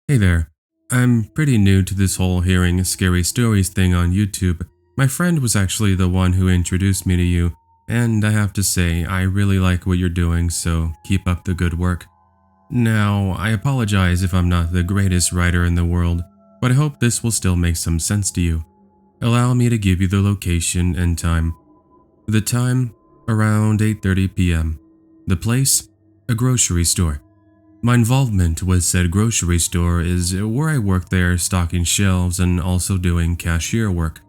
Hey there. I'm pretty new to this whole hearing scary stories thing on YouTube. My friend was actually the one who introduced me to you, and I have to say, I really like what you're doing, so keep up the good work. Now, I apologize if I'm not the greatest writer in the world, but I hope this will still make some sense to you. Allow me to give you the location and time. The time, around 8:30 p.m. The place, a grocery store. My involvement with said grocery store is where I work there stocking shelves and also doing cashier work.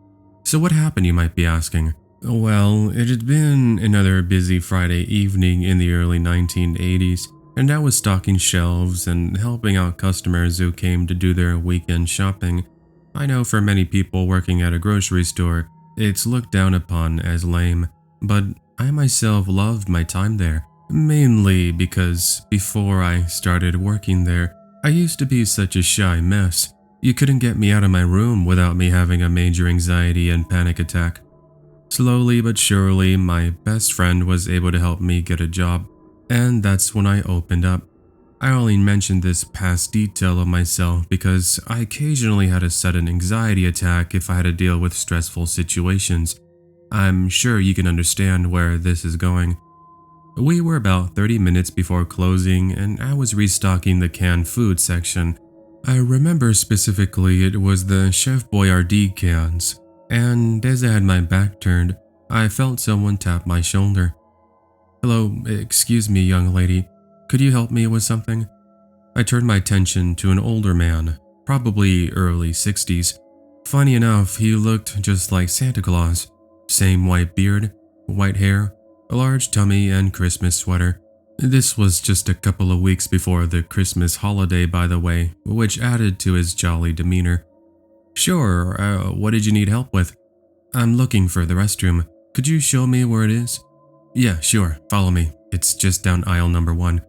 So what happened, you might be asking? Well, it had been another busy Friday evening in the early 1980s, and I was stocking shelves and helping out customers who came to do their weekend shopping. I know for many people working at a grocery store, it's looked down upon as lame, but I myself loved my time there. Mainly because before I started working there, I used to be such a shy mess. You couldn't get me out of my room without me having a major anxiety and panic attack. Slowly but surely, my best friend was able to help me get a job, and that's when I opened up. I only mentioned this past detail of myself because I occasionally had a sudden anxiety attack if I had to deal with stressful situations. I'm sure you can understand where this is going. We were about 30 minutes before closing, and I was restocking the canned food section. I remember specifically it was the Chef Boyardee cans, and as I had my back turned, I felt someone tap my shoulder. "Hello, excuse me, young lady. Could you help me with something?" I turned my attention to an older man, probably early 60s. Funny enough, he looked just like Santa Claus. Same white beard, white hair, a large tummy, and Christmas sweater. This was just a couple of weeks before the Christmas holiday, by the way, which added to his jolly demeanor. "Sure, what did you need help with?" "I'm looking for the restroom. Could you show me where it is?" "Yeah, sure, follow me. It's just down aisle number 1.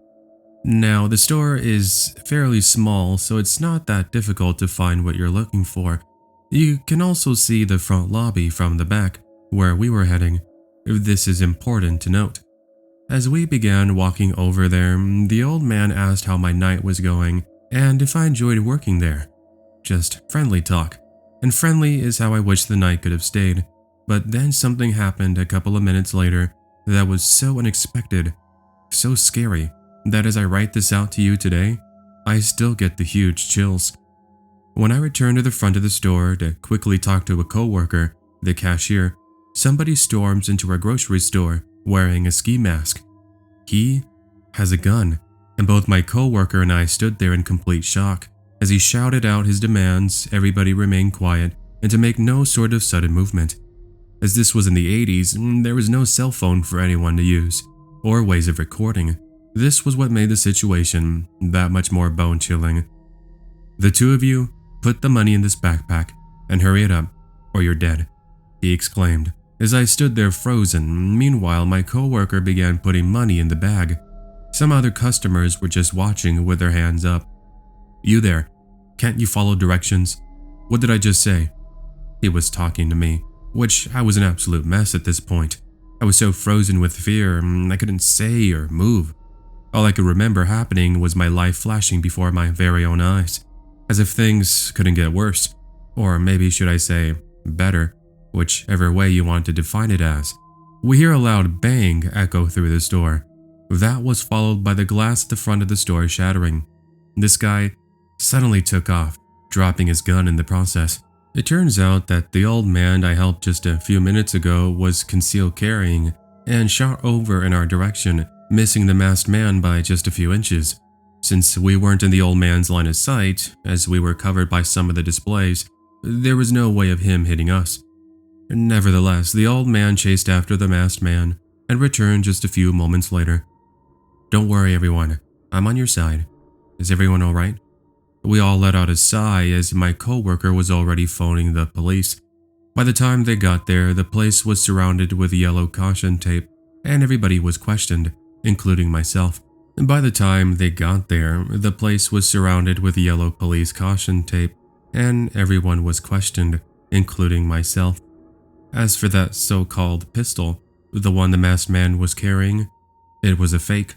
Now, the store is fairly small, so it's not that difficult to find what you're looking for. You can also see the front lobby from the back, where we were heading. This is important to note. As we began walking over there, the old man asked how my night was going and if I enjoyed working there. Just friendly talk. And friendly is how I wish the night could have stayed. But then something happened a couple of minutes later that was so unexpected, so scary, that as I write this out to you today, I still get the huge chills. When I returned to the front of the store to quickly talk to a coworker, the cashier, somebody storms into our grocery store wearing a ski mask. He has a gun, and both my coworker and I stood there in complete shock. As he shouted out his demands, everybody remained quiet and to make no sort of sudden movement. As this was in the 80s, there was no cell phone for anyone to use, or ways of recording. This was what made the situation that much more bone-chilling. "The two of you, put the money in this backpack and hurry it up, or you're dead," he exclaimed. As I stood there frozen, meanwhile my coworker began putting money in the bag. Some other customers were just watching with their hands up. "You there, can't you follow directions?" "What did I just say?" He was talking to me, which I was an absolute mess at this point. I was so frozen with fear, I couldn't say or move. All I could remember happening was my life flashing before my very own eyes, as if things couldn't get worse, or maybe should I say, better. Whichever way you want to define it as. We hear a loud bang echo through the store. That was followed by the glass at the front of the store shattering. This guy suddenly took off, dropping his gun in the process. It turns out that the old man I helped just a few minutes ago was concealed carrying and shot over in our direction, missing the masked man by just a few inches. Since we weren't in the old man's line of sight, as we were covered by some of the displays, there was no way of him hitting us. Nevertheless, the old man chased after the masked man and returned just a few moments later. "Don't worry, everyone. I'm on your side. Is everyone alright?" We all let out a sigh as my coworker was already phoning the police. By the time they got there, the place was surrounded with yellow caution tape, and everybody was questioned, including myself. And by the time they got there, the place was surrounded with yellow police caution tape, and everyone was questioned, including myself. As for that so-called pistol, the one the masked man was carrying, it was a fake.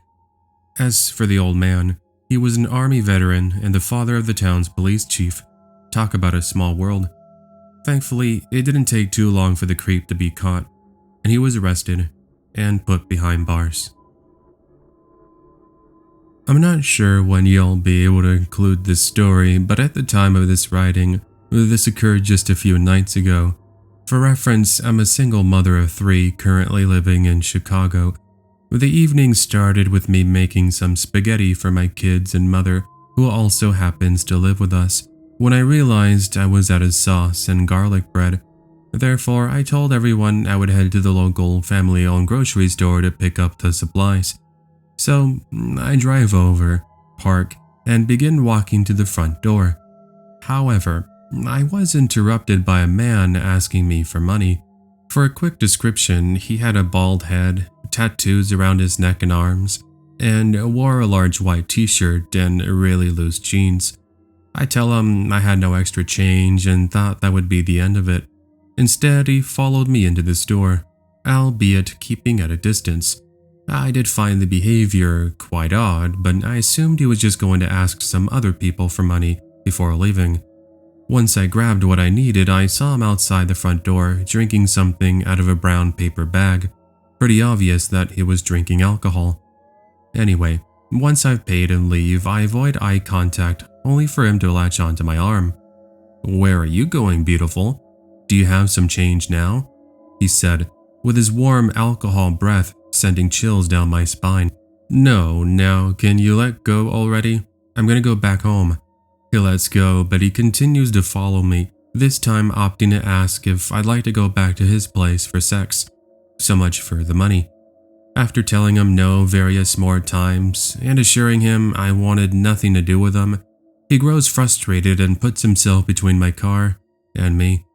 As for the old man, He was an army veteran and the father of the town's police chief. Talk about a small world. Thankfully, it didn't take too long for the creep to be caught, and he was arrested and put behind bars. I'm not sure when you'll be able to include this story, but at the time of this writing, this occurred just a few nights ago. For reference, I'm a single mother of 3 currently living in Chicago. The evening started with me making some spaghetti for my kids and mother, who also happens to live with us, when I realized I was out of sauce and garlic bread. Therefore, I told everyone I would head to the local family-owned grocery store to pick up the supplies. So, I drive over, park, and begin walking to the front door. However, I was interrupted by a man asking me for money. For a quick description, he had a bald head, tattoos around his neck and arms, and wore a large white t-shirt and really loose jeans. I tell him I had no extra change and thought that would be the end of it. Instead, he followed me into the store, albeit keeping at a distance. I did find the behavior quite odd, but I assumed he was just going to ask some other people for money before leaving. Once I grabbed what I needed, I saw him outside the front door drinking something out of a brown paper bag. Pretty obvious that he was drinking alcohol. Anyway, once I've paid and leave, I avoid eye contact only for him to latch onto my arm. "Where are you going, beautiful? Do you have some change now?" he said, with his warm alcohol breath sending chills down my spine. "No, now can you let go already? I'm gonna go back home." He lets go, but he continues to follow me, this time opting to ask if I'd like to go back to his place for sex. So much for the money. After telling him no various more times and assuring him I wanted nothing to do with him, he grows frustrated and puts himself between my car and me.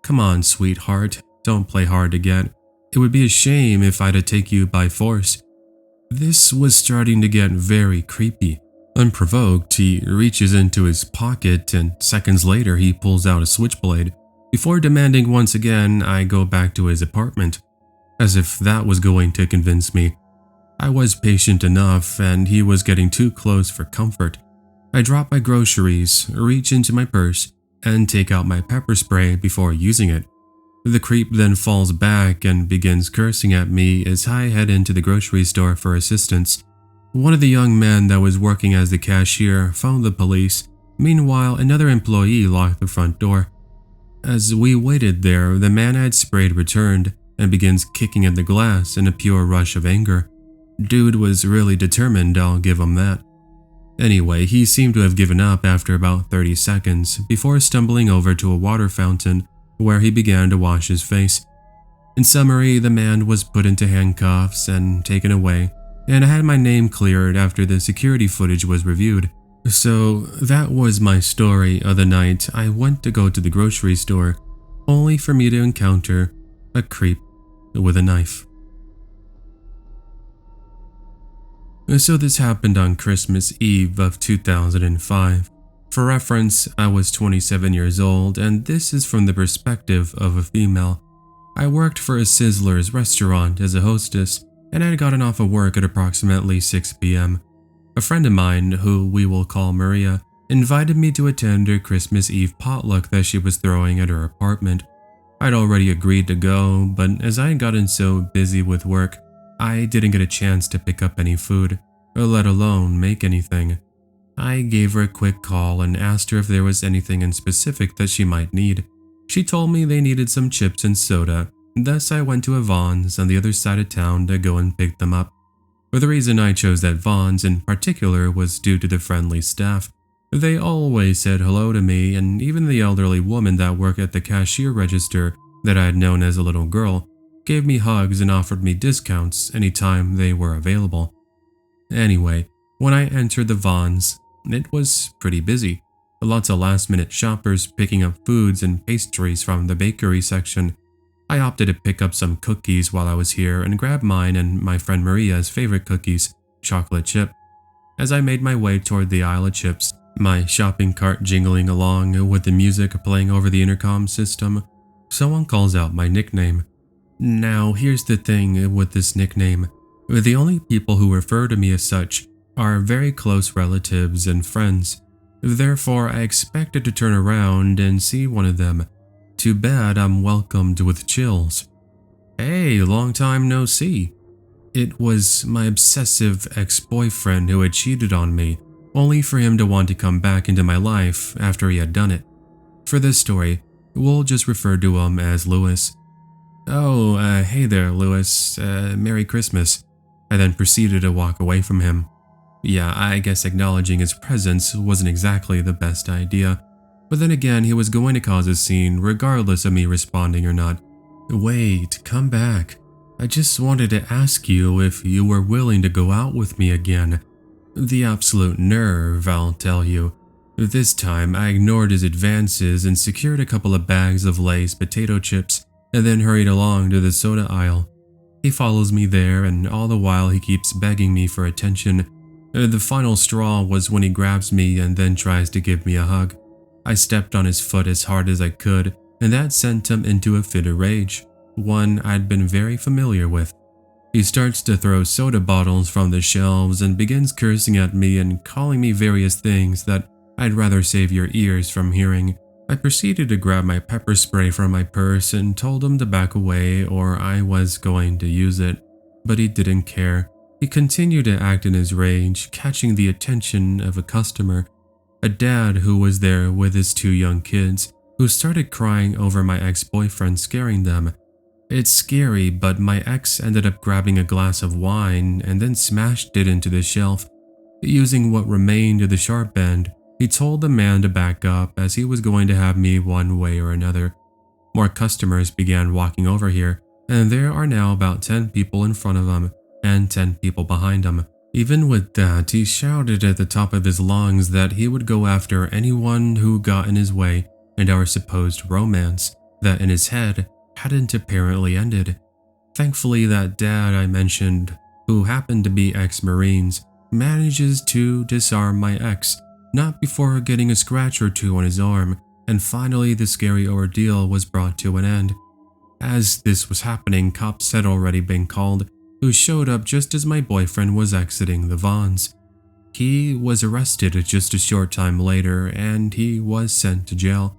"Come on, sweetheart, don't play hard to get. It would be a shame if I had to take you by force." This was starting to get very creepy. Unprovoked, he reaches into his pocket and seconds later he pulls out a switchblade. Before demanding once again, I go back to his apartment. As if that was going to convince me. I was patient enough and he was getting too close for comfort. I drop my groceries, reach into my purse, and take out my pepper spray before using it. The creep then falls back and begins cursing at me as I head into the grocery store for assistance. One of the young men that was working as the cashier phoned the police. Meanwhile, another employee locked the front door. As we waited there, the man I had sprayed returned and begins kicking at the glass in a pure rush of anger. Dude was really determined, I'll give him that. Anyway, he seemed to have given up after about 30 seconds before stumbling over to a water fountain where he began to wash his face. In summary, the man was put into handcuffs and taken away, and I had my name cleared after the security footage was reviewed. So that was my story of the night I went to go to the grocery store, only for me to encounter a creep with a knife. So this happened on Christmas Eve of 2005. For reference, I was 27 years old, and this is from the perspective of a female. I worked for a Sizzler's restaurant as a hostess, and I had gotten off of work at approximately 6 p.m. A friend of mine, who we will call Maria, invited me to attend her Christmas Eve potluck that she was throwing at her apartment. I'd already agreed to go, but as I had gotten so busy with work, I didn't get a chance to pick up any food, or let alone make anything. I gave her a quick call and asked her if there was anything in specific that she might need. She told me they needed some chips and soda, thus I went to a Vons on the other side of town to go and pick them up. But the reason I chose that Vons in particular was due to the friendly staff. They always said hello to me, and even the elderly woman that worked at the cashier register that I had known as a little girl gave me hugs and offered me discounts anytime they were available. Anyway, when I entered the Vons, it was pretty busy. Lots of last-minute shoppers picking up foods and pastries from the bakery section. I opted to pick up some cookies while I was here and grabbed mine and my friend Maria's favorite cookies, chocolate chip. As I made my way toward the aisle of chips, my shopping cart jingling along with the music playing over the intercom system, someone calls out my nickname. Now, here's the thing with this nickname. The only people who refer to me as such are very close relatives and friends. Therefore, I expected to turn around and see one of them. Too bad I'm welcomed with chills. Hey, long time no see. It was my obsessive ex-boyfriend who had cheated on me, only for him to want to come back into my life after he had done it. For this story, we'll just refer to him as Lewis. Oh, hey there, Lewis. Merry Christmas. I then proceeded to walk away from him. Yeah, I guess acknowledging his presence wasn't exactly the best idea, but then again, he was going to cause a scene regardless of me responding or not. Wait, come back. I just wanted to ask you if you were willing to go out with me again. The absolute nerve, I'll tell you. This time, I ignored his advances and secured a couple of bags of Lay's potato chips and then hurried along to the soda aisle. He follows me there, and all the while he keeps begging me for attention. The final straw was when he grabs me and then tries to give me a hug. I stepped on his foot as hard as I could, and that sent him into a fit of rage, one I'd been very familiar with. He starts to throw soda bottles from the shelves and begins cursing at me and calling me various things that I'd rather save your ears from hearing. I proceeded to grab my pepper spray from my purse and told him to back away or I was going to use it, but he didn't care. He continued to act in his rage, catching the attention of a customer, a dad who was there with his 2 young kids, who started crying over my ex-boyfriend scaring them. It's scary, but my ex ended up grabbing a glass of wine and then smashed it into the shelf. Using what remained of the sharp end, he told the man to back up as he was going to have me one way or another. More customers began walking over here, and there are now about 10 people in front of him and 10 people behind him. Even with that, he shouted at the top of his lungs that he would go after anyone who got in his way, and our supposed romance, that in his head, hadn't apparently ended. Thankfully, that dad I mentioned, who happened to be ex-Marines, manages to disarm my ex, not before getting a scratch or 2 on his arm, and finally the scary ordeal was brought to an end. As this was happening, cops had already been called, who showed up just as my boyfriend was exiting the Vons. He was arrested just a short time later, and he was sent to jail.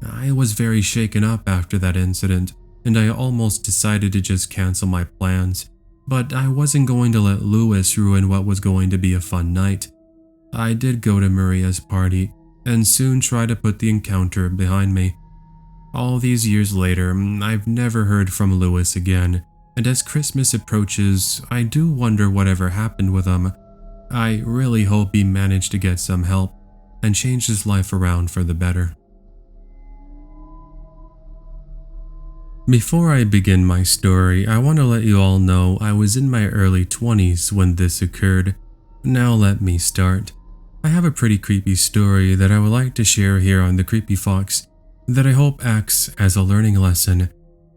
I was very shaken up after that incident, and I almost decided to just cancel my plans, but I wasn't going to let Lewis ruin what was going to be a fun night. I did go to Maria's party, and soon tried to put the encounter behind me. All these years later, I've never heard from Lewis again, and as Christmas approaches, I do wonder whatever happened with him. I really hope he managed to get some help and change his life around for the better. Before I begin my story, I want to let you all know I was in my early 20s when this occurred. Now let me start. I have a pretty creepy story that I would like to share here on the Creepy Fox that I hope acts as a learning lesson.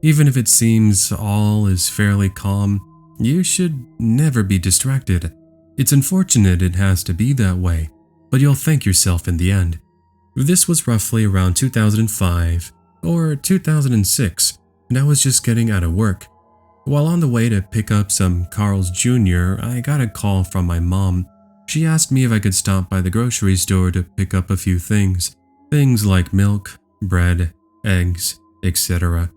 Even if it seems all is fairly calm, you should never be distracted. It's unfortunate it has to be that way, but you'll thank yourself in the end. This was roughly around 2005 or 2006, and I was just getting out of work. While on the way to pick up some Carl's Jr., I got a call from my mom. She asked me if I could stop by the grocery store to pick up a few things like milk, bread, eggs, etc.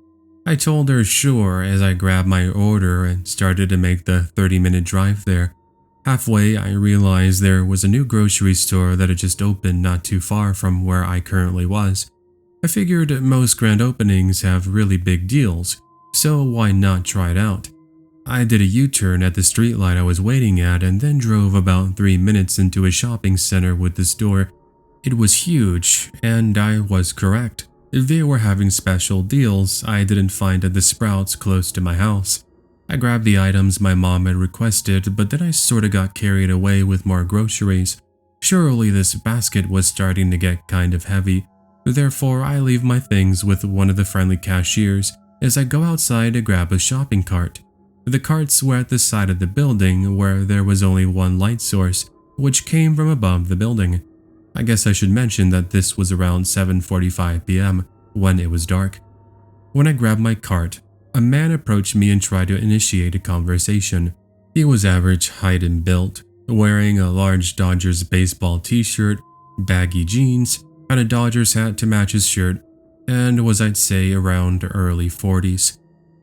I told her sure as I grabbed my order and started to make the 30-minute drive there. Halfway, I realized there was a new grocery store that had just opened not too far from where I currently was. I figured most grand openings have really big deals, so why not try it out? I did a U-turn at the streetlight I was waiting at and then drove about 3 minutes into a shopping center with the store. It was huge, and I was correct. They were having special deals I didn't find at the Sprouts close to my house. I grabbed the items my mom had requested, but then I sorta got carried away with more groceries. Surely this basket was starting to get kind of heavy. Therefore, I leave my things with one of the friendly cashiers as I go outside to grab a shopping cart. The carts were at the side of the building where there was only one light source, which came from above the building. I guess I should mention that this was around 7:45 p.m. when it was dark. When I grabbed my cart, a man approached me and tried to initiate a conversation. He was average height and built, wearing a large Dodgers baseball t-shirt, baggy jeans, and a Dodgers hat to match his shirt, and was, I'd say, around early 40s.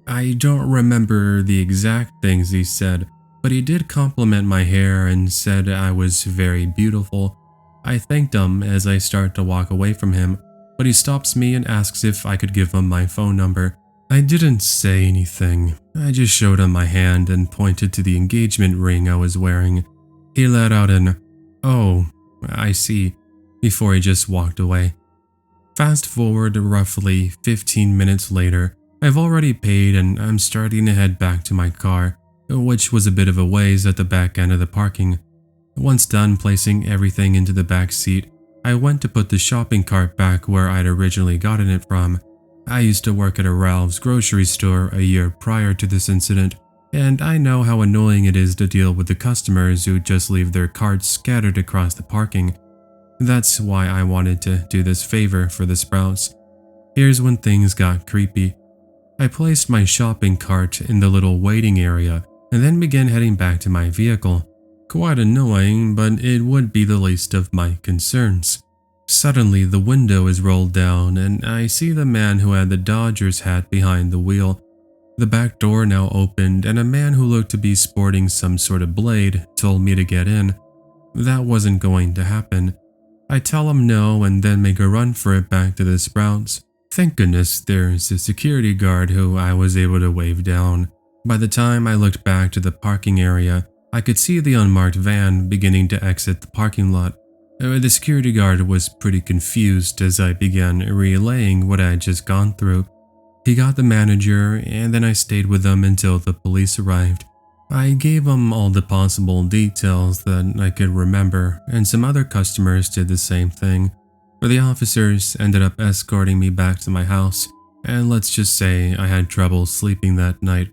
I don't remember the exact things he said, but he did compliment my hair and said I was very beautiful. I thanked him as I start to walk away from him, but he stops me and asks if I could give him my phone number. I didn't say anything. I just showed him my hand and pointed to the engagement ring I was wearing. He let out an, "Oh, I see," before he just walked away. Fast forward roughly 15 minutes later, I've already paid and I'm starting to head back to my car, which was a bit of a ways at the back end of the parking. Once done placing everything into the back seat, I went to put the shopping cart back where I'd originally gotten it from. I used to work at a Ralph's grocery store a year prior to this incident, and I know how annoying it is to deal with the customers who just leave their carts scattered across the parking. That's why I wanted to do this favor for the Sprouts. Here's when things got creepy. I placed my shopping cart in the little waiting area and then began heading back to my vehicle. Quite annoying, but it would be the least of my concerns. Suddenly, the window is rolled down and I see the man who had the Dodgers hat behind the wheel. The back door now opened and a man who looked to be sporting some sort of blade told me to get in. That wasn't going to happen. I tell him no and then make a run for it back to the Sprouts. Thank goodness there's a security guard who I was able to wave down. By the time I looked back to the parking area, I could see the unmarked van beginning to exit the parking lot. The security guard was pretty confused as I began relaying what I had just gone through. He got the manager and then I stayed with them until the police arrived. I gave them all the possible details that I could remember, and some other customers did the same thing. The officers ended up escorting me back to my house, and let's just say I had trouble sleeping that night.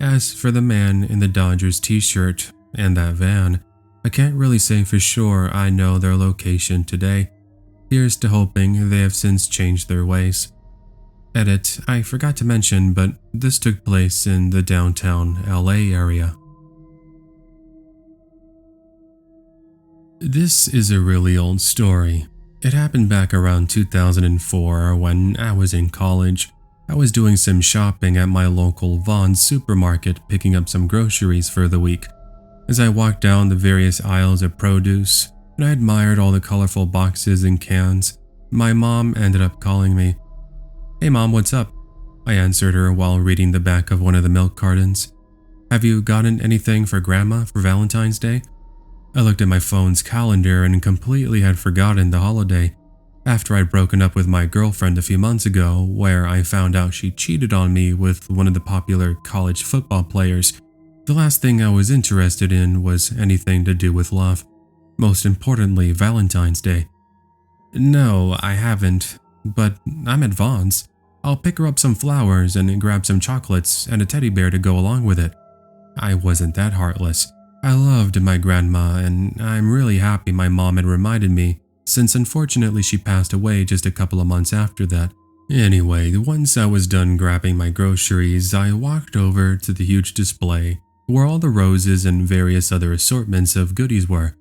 As for the man in the Dodgers t-shirt and that van, I can't really say for sure I know their location today. Here's to hoping they have since changed their ways. Edit, I forgot to mention, but this took place in the downtown LA area. This is a really old story. It happened back around 2004 when I was in college. I was doing some shopping at my local Vaughn's supermarket, picking up some groceries for the week. As I walked down the various aisles of produce, and I admired all the colorful boxes and cans, my mom ended up calling me. "Hey mom, what's up?" I answered her while reading the back of one of the milk cartons. "Have you gotten anything for Grandma for Valentine's Day?" I looked at my phone's calendar and completely had forgotten the holiday. After I'd broken up with my girlfriend a few months ago, where I found out she cheated on me with one of the popular college football players, the last thing I was interested in was anything to do with love. Most importantly, Valentine's Day. "No, I haven't, but I'm at Vaughn's. I'll pick her up some flowers and grab some chocolates and a teddy bear to go along with it." I wasn't that heartless. I loved my grandma and I'm really happy my mom had reminded me, since unfortunately she passed away just a couple of months after that. Anyway, once I was done grabbing my groceries, I walked over to the huge display where all the roses and various other assortments of goodies were.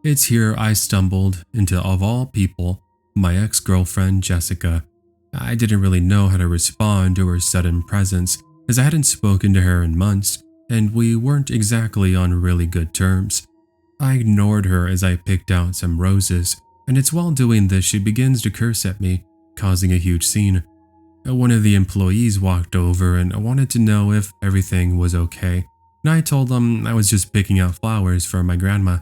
It's here I stumbled into, of all people, my ex-girlfriend Jessica. I didn't really know how to respond to her sudden presence, as I hadn't spoken to her in months, and we weren't exactly on really good terms. I ignored her as I picked out some roses, and it's while doing this she begins to curse at me, causing a huge scene. One of the employees walked over and wanted to know if everything was okay, and I told them I was just picking out flowers for my grandma.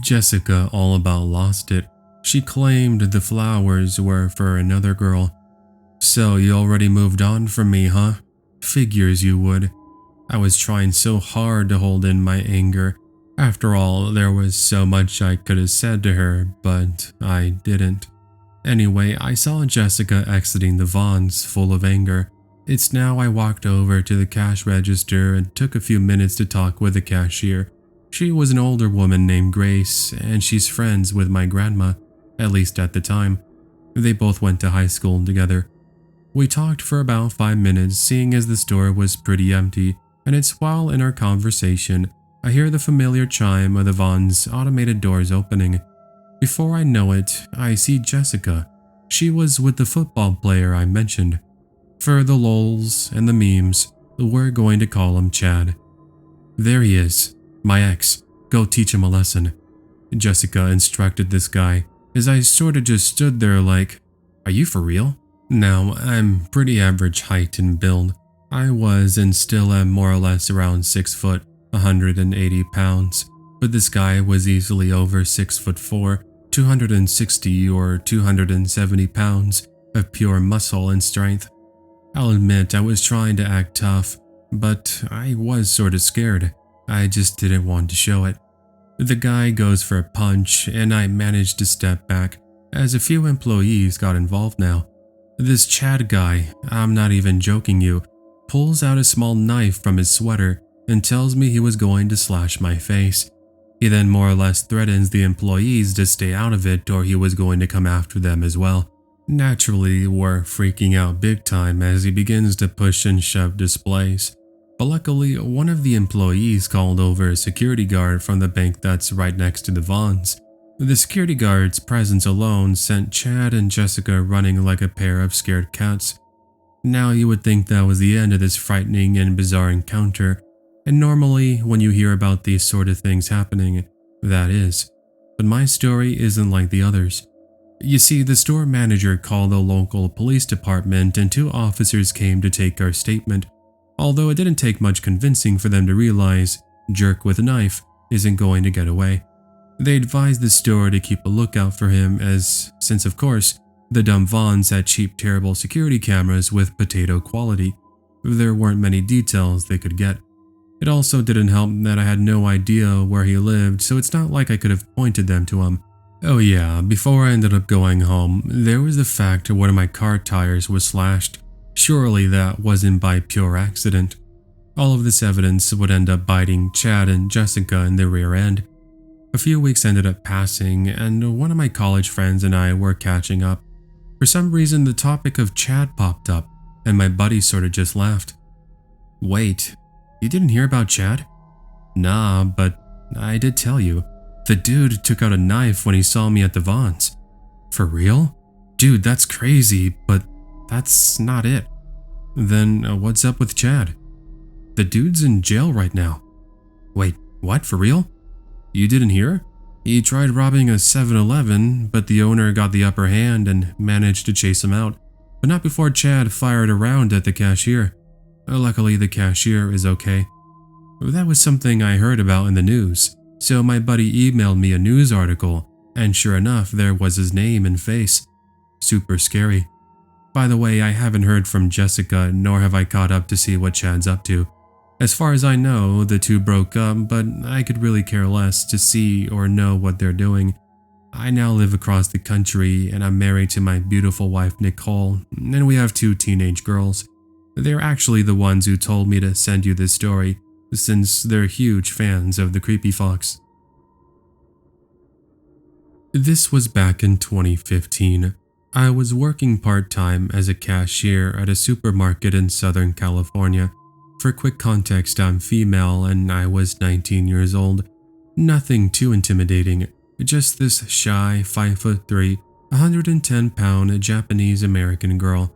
Jessica all about lost it. She claimed the flowers were for another girl. "So you already moved on from me, huh? Figures you would." I was trying so hard to hold in my anger. After all, there was so much I could have said to her, but I didn't. Anyway, I saw Jessica exiting the Vaughn's full of anger. It's now I walked over to the cash register and took a few minutes to talk with the cashier. She was an older woman named Grace, and she's friends with my grandma, at least at the time. They both went to high school together. We talked for about 5 minutes, seeing as the store was pretty empty, and it's while in our conversation I hear the familiar chime of the Vaughn's automated doors opening. Before I know it, I see Jessica. She was with the football player I mentioned. For the lols and the memes, we're going to call him Chad. There he is, my ex. Go teach him a lesson. Jessica instructed this guy, as I sorta just stood there like, are you for real? Now, I'm pretty average height and build. I was and still am more or less around 6 foot, 180 pounds, but this guy was easily over 6'4", 260 or 270 pounds of pure muscle and strength. I'll admit I was trying to act tough, but I was sorta scared. I just didn't want to show it. The guy goes for a punch and I managed to step back as a few employees got involved now. This Chad guy, I'm not even joking you, pulls out a small knife from his sweater and tells me he was going to slash my face. He then more or less threatens the employees to stay out of it or he was going to come after them as well. Naturally, we're freaking out big time as he begins to push and shove displays. But luckily, one of the employees called over a security guard from the bank that's right next to the Vaughn's. The security guard's presence alone sent Chad and Jessica running like a pair of scared cats. Now you would think that was the end of this frightening and bizarre encounter, and normally when you hear about these sort of things happening, that is. But my story isn't like the others. You see, the store manager called the local police department and 2 officers came to take our statement. Although it didn't take much convincing for them to realize jerk with a knife isn't going to get away. They advised the store to keep a lookout for him since of course, the dumb Vaughns had cheap terrible security cameras with potato quality. There weren't many details they could get. It also didn't help that I had no idea where he lived, so it's not like I could have pointed them to him. Oh yeah, before I ended up going home, there was the fact one of my car tires was slashed. Surely that wasn't by pure accident. All of this evidence would end up biting Chad and Jessica in the rear end. A few weeks ended up passing, and one of my college friends and I were catching up. For some reason, the topic of Chad popped up, and my buddy sorta just laughed. Wait, you didn't hear about Chad? Nah, but I did tell you. The dude took out a knife when he saw me at the Vaughn's. For real? Dude, that's crazy, but that's not it. Then what's up with Chad? The dude's in jail right now. Wait, what? For real? You didn't hear? He tried robbing a 7-Eleven, but the owner got the upper hand and managed to chase him out, but not before Chad fired a round at the cashier. Luckily, the cashier is okay. That was something I heard about in the news, so my buddy emailed me a news article, and sure enough, there was his name and face. Super scary. By the way, I haven't heard from Jessica, nor have I caught up to see what Chad's up to. As far as I know, the two broke up, but I could really care less to see or know what they're doing. I now live across the country and I'm married to my beautiful wife Nicole, and we have 2 teenage girls. They're actually the ones who told me to send you this story, since they're huge fans of the Creepy Fox. This was back in 2015. I was working part-time as a cashier at a supermarket in Southern California. For quick context, I'm female and I was 19 years old. Nothing too intimidating, just this shy 5'3", 110-pound Japanese-American girl.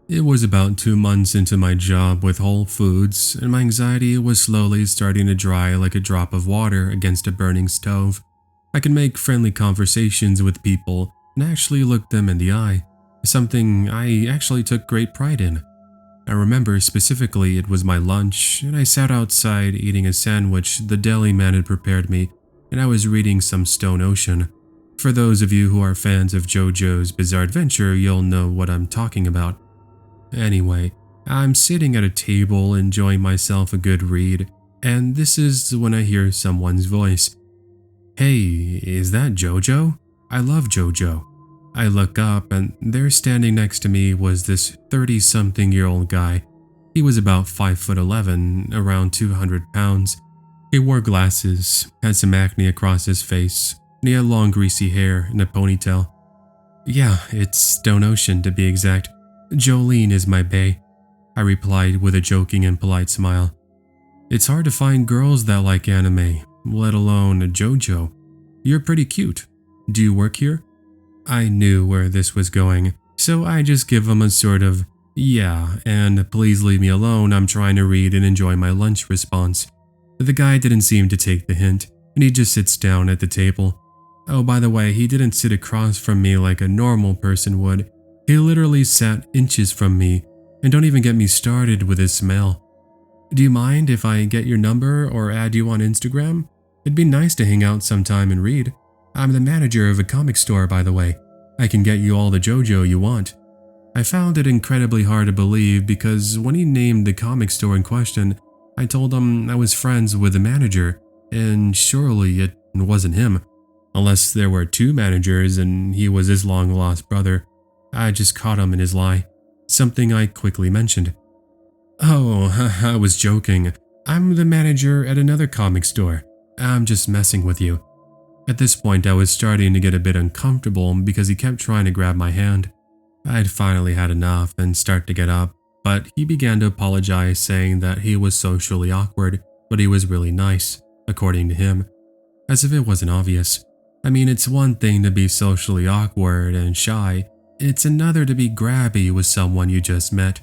It was about 2 months into my job with Whole Foods, and my anxiety was slowly starting to dry like a drop of water against a burning stove. I could make friendly conversations with people and actually look them in the eye, something I actually took great pride in. I remember specifically it was my lunch, and I sat outside eating a sandwich the deli man had prepared me, and I was reading some Stone Ocean. For those of you who are fans of JoJo's Bizarre Adventure, you'll know what I'm talking about. Anyway, I'm sitting at a table enjoying myself a good read, and this is when I hear someone's voice. Hey, is that JoJo? I love JoJo. I look up and there standing next to me was this 30-something-year-old guy. He was about 5'11", around 200 pounds. He wore glasses, had some acne across his face, and he had long greasy hair and a ponytail. Yeah, it's Stone Ocean to be exact. Jolene is my bae, I replied with a joking and polite smile. It's hard to find girls that like anime, let alone a JoJo. You're pretty cute. Do you work here? I knew where this was going, so I just give him a sort of, yeah, and please leave me alone, I'm trying to read and enjoy my lunch response. The guy didn't seem to take the hint, and he just sits down at the table. Oh, by the way, he didn't sit across from me like a normal person would. He literally sat inches from me, and don't even get me started with his smell. Do you mind if I get your number or add you on Instagram? It'd be nice to hang out sometime and read. I'm the manager of a comic store, by the way. I can get you all the JoJo you want. I found it incredibly hard to believe because when he named the comic store in question, I told him I was friends with the manager, and surely it wasn't him. Unless there were two managers and he was his long-lost brother. I just caught him in his lie, something I quickly mentioned. Oh, I was joking. I'm the manager at another comic store. I'm just messing with you. At this point, I was starting to get a bit uncomfortable because he kept trying to grab my hand. I'd finally had enough and start to get up, but he began to apologize, saying that he was socially awkward, but he was really nice, according to him. As if it wasn't obvious. I mean, it's one thing to be socially awkward and shy, it's another to be grabby with someone you just met.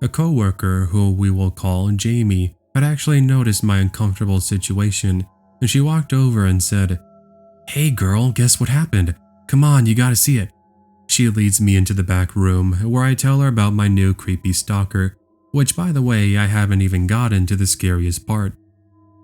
A coworker, who we will call Jamie, had actually noticed my uncomfortable situation, and she walked over and said, "Hey girl, guess what happened? Come on, you gotta see it." She leads me into the back room, where I tell her about my new creepy stalker, which by the way, I haven't even gotten to the scariest part.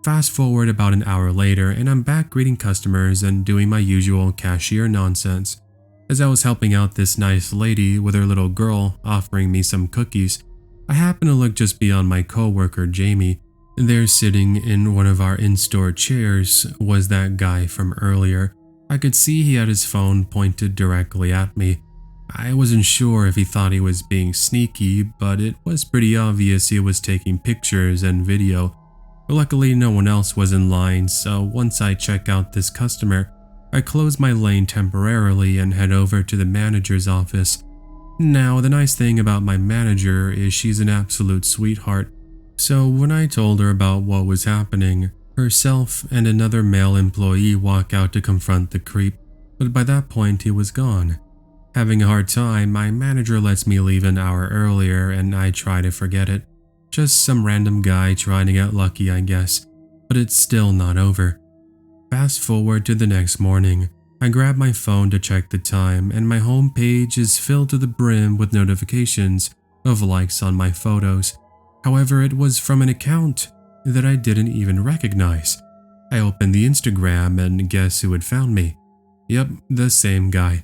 Fast forward about an hour later, and I'm back greeting customers and doing my usual cashier nonsense. As I was helping out this nice lady with her little girl offering me some cookies, I happened to look just beyond my coworker Jamie. There, sitting in one of our in-store chairs, was that guy from earlier. I could see he had his phone pointed directly at me. I wasn't sure if he thought he was being sneaky, but it was pretty obvious he was taking pictures and video. Luckily, no one else was in line, so once I check out this customer, I close my lane temporarily and head over to the manager's office. Now, the nice thing about my manager is she's an absolute sweetheart, so when I told her about what was happening, herself and another male employee walk out to confront the creep, but by that point he was gone. Having a hard time, my manager lets me leave an hour earlier and I try to forget it. Just some random guy trying to get lucky, I guess, but it's still not over. Fast forward to the next morning. I grab my phone to check the time and my home page is filled to the brim with notifications of likes on my photos. However, it was from an account that I didn't even recognize. I opened the Instagram and guess who had found me? Yep, the same guy.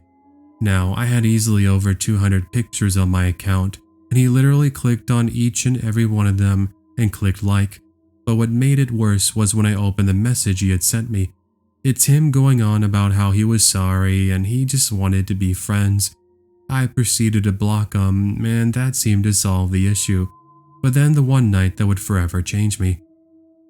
Now, I had easily over 200 pictures on my account, and he literally clicked on each and every one of them and clicked like. But what made it worse was when I opened the message he had sent me. It's him going on about how he was sorry and he just wanted to be friends. I proceeded to block him, and that seemed to solve the issue. But then the one night that would forever change me.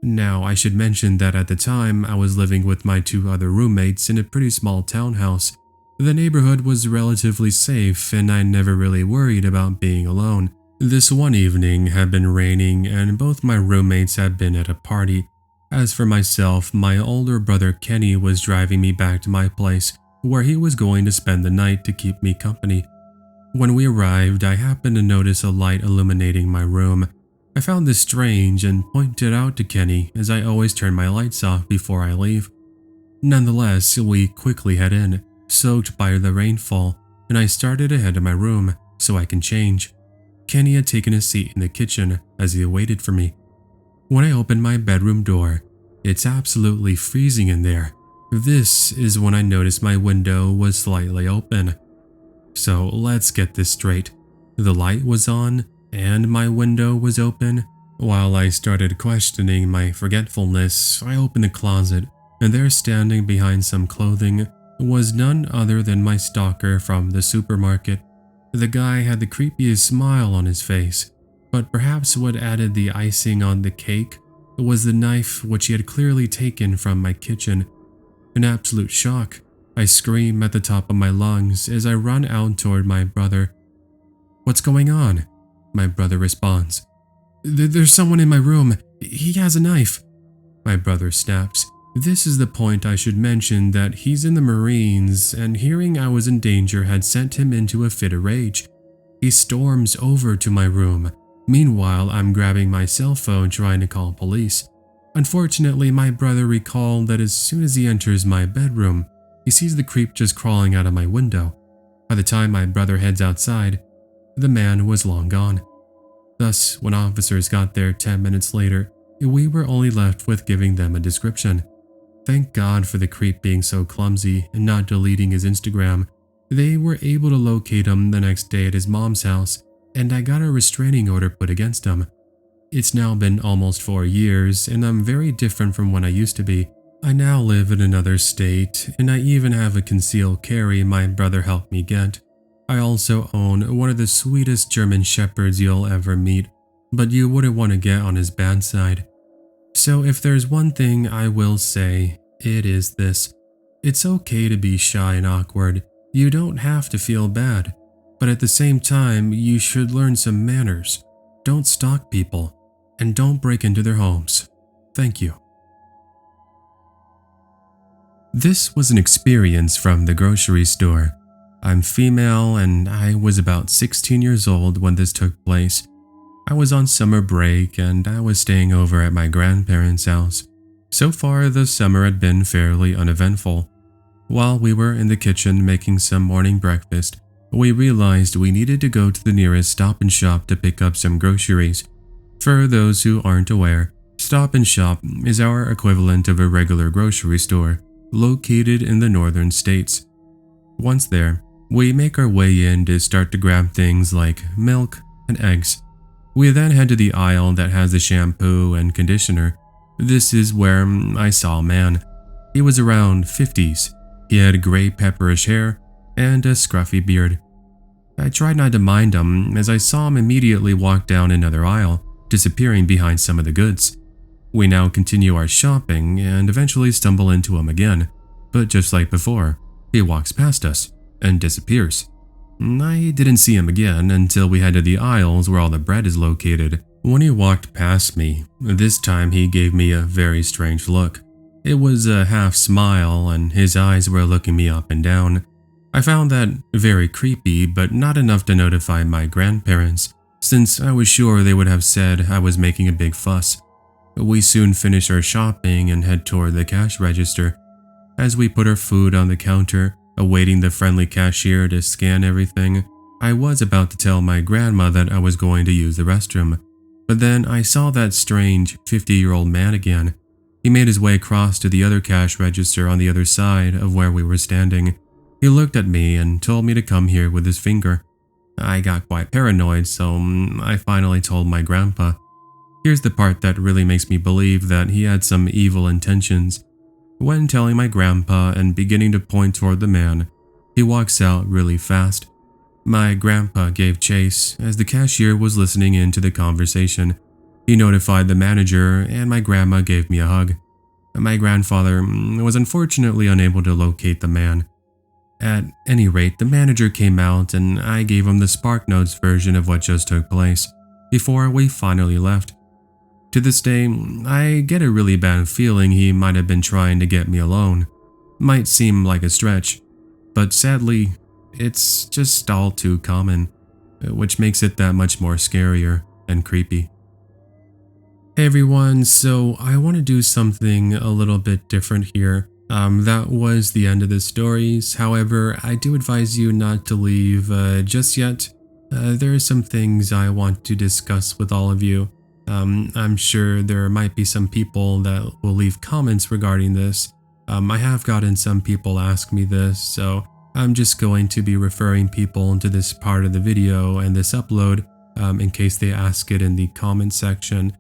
Now, I should mention that at the time, I was living with my two other roommates in a pretty small townhouse. The neighborhood was relatively safe and I never really worried about being alone. This one evening had been raining and both my roommates had been at a party. As for myself, my older brother Kenny was driving me back to my place where he was going to spend the night to keep me company. When we arrived, I happened to notice a light illuminating my room. I found this strange and pointed out to Kenny as I always turn my lights off before I leave. Nonetheless, we quickly head in, soaked by the rainfall, and I started to head to my room so I can change. Kenny had taken a seat in the kitchen as he waited for me. When I opened my bedroom door, it's absolutely freezing in there. This is when I noticed my window was slightly open. So let's get this straight. The light was on and my window was open. While I started questioning my forgetfulness, I opened the closet, and there, standing behind some clothing, was none other than my stalker from the supermarket. The guy had the creepiest smile on his face, but perhaps what added the icing on the cake was the knife which he had clearly taken from my kitchen. In absolute shock, I scream at the top of my lungs as I run out toward my brother. "What's going on?" my brother responds. There's someone in my room. He has a knife." My brother snaps. This is the point I should mention that he's in the Marines, and hearing I was in danger had sent him into a fit of rage. He storms over to my room. Meanwhile, I'm grabbing my cell phone trying to call police. Unfortunately, my brother recalled that as soon as he enters my bedroom, he sees the creep just crawling out of my window. By the time my brother heads outside, the man was long gone. Thus, when officers got there 10 minutes later, we were only left with giving them a description. Thank God for the creep being so clumsy and not deleting his Instagram. They were able to locate him the next day at his mom's house, and I got a restraining order put against him. It's now been almost 4 years, and I'm very different from when I used to be. I now live in another state, and I even have a concealed carry my brother helped me get. I also own one of the sweetest German shepherds you'll ever meet, but you wouldn't want to get on his bad side. So if there's one thing I will say, it is this. It's okay to be shy and awkward. You don't have to feel bad. But at the same time, you should learn some manners. Don't stalk people, and don't break into their homes. Thank you. This was an experience from the grocery store. I'm female and I was about 16 years old when this took place. I was on summer break and I was staying over at my grandparents' house. So far, the summer had been fairly uneventful. While we were in the kitchen making some morning breakfast, we realized we needed to go to the nearest Stop and Shop to pick up some groceries. For those who aren't aware, Stop and Shop is our equivalent of a regular grocery store, located in the northern states. Once there, we make our way in to start to grab things like milk and eggs. We then head to the aisle that has the shampoo and conditioner. This is where I saw a man. He was around 50s. He had gray pepperish hair and a scruffy beard. I tried not to mind him as I saw him immediately walk down another aisle, disappearing behind some of the goods. We now continue our shopping and eventually stumble into him again, but just like before, he walks past us and disappears. I didn't see him again until we headed to the aisles where all the bread is located. When he walked past me, this time he gave me a very strange look. It was a half smile and his eyes were looking me up and down. I found that very creepy, but not enough to notify my grandparents, since I was sure they would have said I was making a big fuss. We soon finish our shopping and head toward the cash register. As we put our food on the counter, awaiting the friendly cashier to scan everything, I was about to tell my grandma that I was going to use the restroom. But then I saw that strange 50-year-old man again. He made his way across to the other cash register on the other side of where we were standing. He looked at me and told me to come here with his finger. I got quite paranoid, so I finally told my grandpa. Here's the part that really makes me believe that he had some evil intentions. When telling my grandpa and beginning to point toward the man, he walks out really fast. My grandpa gave chase as the cashier was listening in to the conversation. He notified the manager and my grandma gave me a hug. My grandfather was unfortunately unable to locate the man. At any rate, the manager came out and I gave him the SparkNotes version of what just took place before we finally left. To this day, I get a really bad feeling he might have been trying to get me alone. Might seem like a stretch, but sadly, it's just all too common, which makes it that much more scarier and creepy. Hey everyone, so I want to do something a little bit different here. That was the end of the stories. However, I do advise you not to leave just yet. There are some things I want to discuss with all of you. I'm sure there might be some people that will leave comments regarding this. I have gotten some people ask me this, so I'm just going to be referring people to this part of the video and this upload in case they ask it in the comment section.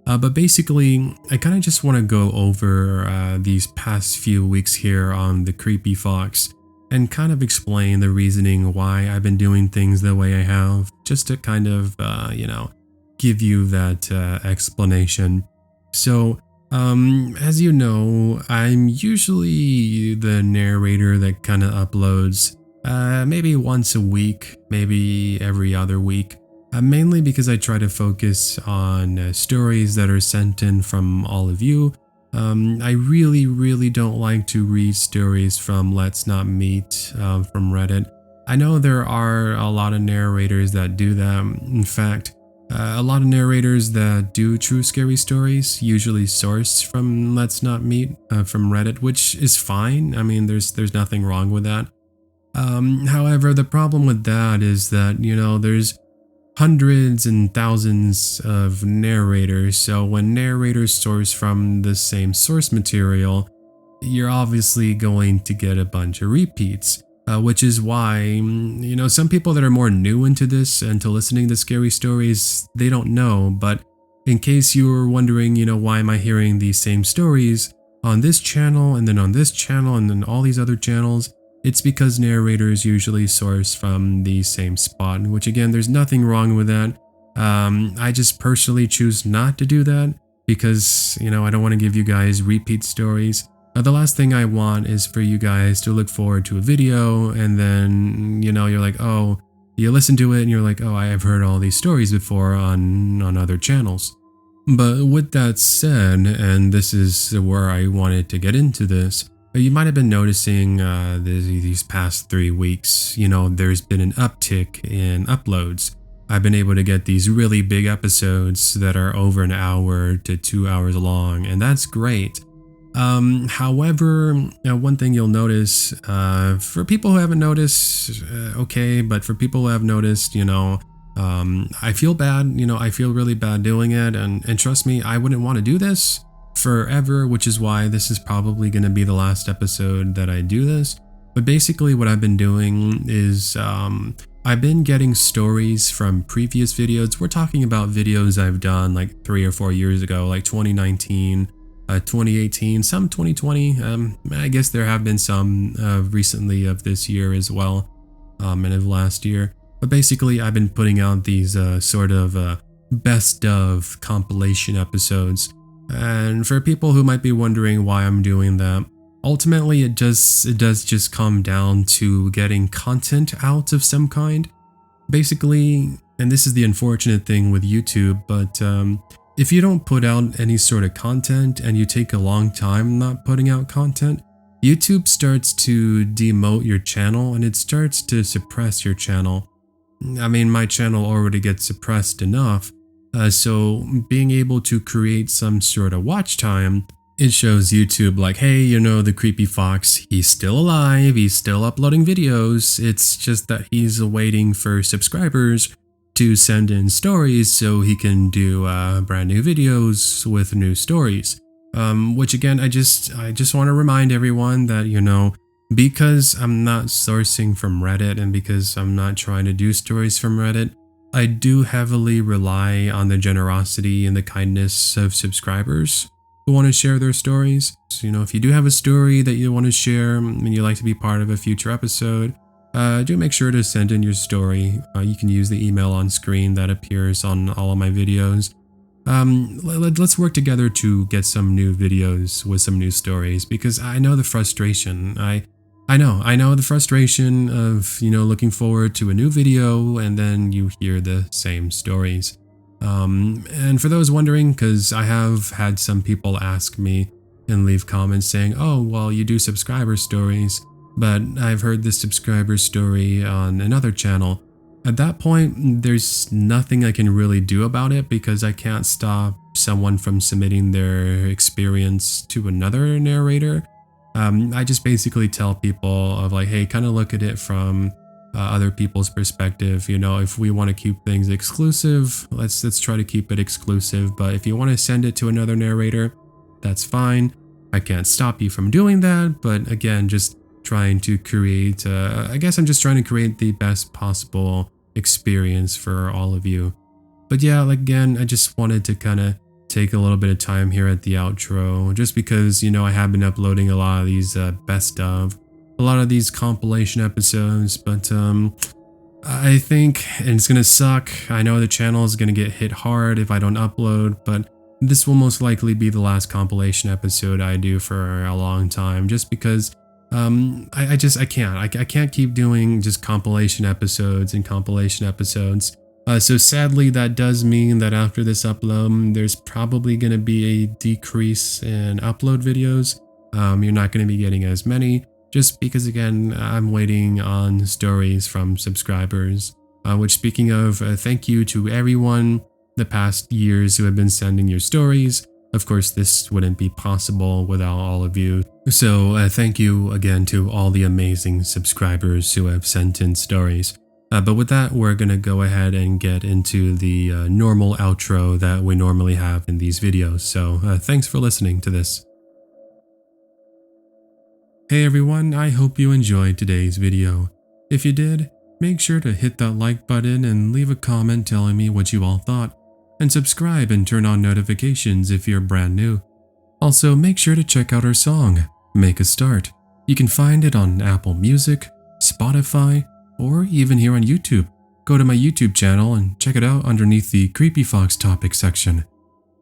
But basically, I kind of just want to go over these past few weeks here on the Creepy Fox and kind of explain the reasoning why I've been doing things the way I have, just to kind of, give you that explanation. So, as you know, I'm usually the narrator that kind of uploads maybe once a week, maybe every other week. mainly because I try to focus on stories that are sent in from all of you. I really don't like to read stories from Let's Not Meet from Reddit. I know there are a lot of narrators that do that. In fact, a lot of narrators that do true scary stories usually source from Let's Not Meet from Reddit, which is fine. I mean, there's nothing wrong with that. However, the problem with that is that, there's hundreds and thousands of narrators, so when narrators source from the same source material, you're obviously going to get a bunch of repeats. Which is why, some people that are more new into this and to listening to scary stories, they don't know. But in case you were wondering, why am I hearing these same stories on this channel and then on this channel and then all these other channels, it's because narrators usually source from the same spot, which again, there's nothing wrong with that. I just personally choose not to do that because, I don't want to give you guys repeat stories. The last thing I want is for you guys to look forward to a video and then, you're like, oh, you listen to it and you're like, oh, I have heard all these stories before on other channels. But with that said, and this is where I wanted to get into this, you might have been noticing these past 3 weeks, there's been an uptick in uploads. I've been able to get these really big episodes that are over an hour to 2 hours long, and that's great. However, one thing you'll notice, for people who haven't noticed, okay, but for people who have noticed, I feel bad, I feel really bad doing it, and trust me, I wouldn't want to do this forever, which is why this is probably going to be the last episode that I do this. But basically what I've been doing is, I've been getting stories from previous videos. We're talking about videos I've done like 3 or 4 years ago, like 2019, 2018, some 2020. I guess there have been some recently of this year as well, and of last year. But basically, I've been putting out these sort of best of compilation episodes. And for people who might be wondering why I'm doing that, ultimately it does just come down to getting content out of some kind. Basically, and this is the unfortunate thing with YouTube, but if you don't put out any sort of content and you take a long time not putting out content, YouTube starts to demote your channel and it starts to suppress your channel. I mean, my channel already gets suppressed enough, so being able to create some sort of watch time, it shows YouTube like, hey, the creepy fox, he's still alive, he's still uploading videos, it's just that he's waiting for subscribers to send in stories so he can do brand new videos with new stories. Which again, I just want to remind everyone that, because I'm not sourcing from Reddit and because I'm not trying to do stories from Reddit, I do heavily rely on the generosity and the kindness of subscribers who want to share their stories. So, if you do have a story that you want to share and you'd like to be part of a future episode, do make sure to send in your story. You can use the email on screen that appears on all of my videos. Let's work together to get some new videos with some new stories, because I know the frustration. I know the frustration of, looking forward to a new video and then you hear the same stories. And for those wondering, because I have had some people ask me and leave comments saying, oh, well, you do subscriber stories, but I've heard this subscriber story on another channel. At that point, there's nothing I can really do about it because I can't stop someone from submitting their experience to another narrator. I just basically tell people of like, hey, kind of look at it from other people's perspective. If we want to keep things exclusive, let's try to keep it exclusive. But if you want to send it to another narrator, that's fine. I can't stop you from doing that. But again, just trying to create, I guess I'm just trying to create the best possible experience for all of you. But yeah, like again, I just wanted to kind of take a little bit of time here at the outro, just because, I have been uploading a lot of these best of, a lot of these compilation episodes, but I think, and it's gonna suck, I know the channel is gonna get hit hard if I don't upload, but this will most likely be the last compilation episode I do for a long time, just because I can't keep doing just compilation episodes and compilation episodes. So sadly, that does mean that after this upload, there's probably going to be a decrease in upload videos. You're not going to be getting as many, just because again, I'm waiting on stories from subscribers. Which, speaking of, thank you to everyone the past years who have been sending your stories. Of course, this wouldn't be possible without all of you. So thank you again to all the amazing subscribers who have sent in stories. But with that, we're going to go ahead and get into the normal outro that we normally have in these videos. So thanks for listening to this. Hey everyone, I hope you enjoyed today's video. If you did, make sure to hit that like button and leave a comment telling me what you all thought. And subscribe and turn on notifications if you're brand new. Also, make sure to check out our song, Make a Start. You can find it on Apple Music, Spotify, or even here on YouTube. Go to my YouTube channel and check it out underneath the Creepy Fox topic section.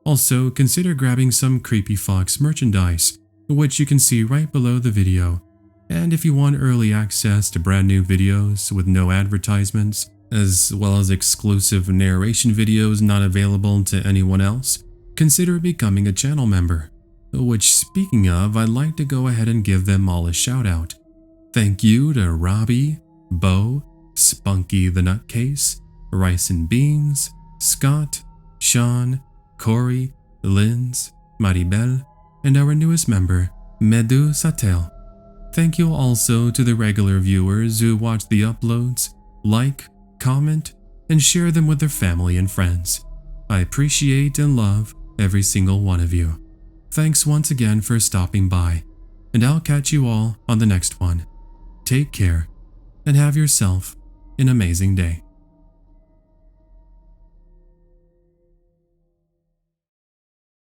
Also, consider grabbing some Creepy Fox merchandise, which you can see right below the video. And if you want early access to brand new videos with no advertisements, as well as exclusive narration videos not available to anyone else, consider becoming a channel member. Which, speaking of, I'd like to go ahead and give them all a shout out. Thank you to Robbie, Bo, Spunky the Nutcase, Rice and Beans, Scott, Sean, Corey, Linz, Maribel, and our newest member, Medu Satel. Thank you also to the regular viewers who watch the uploads, like, comment, and share them with their family and friends. I appreciate and love every single one of you. Thanks once again for stopping by, and I'll catch you all on the next one. Take care, and have yourself an amazing day.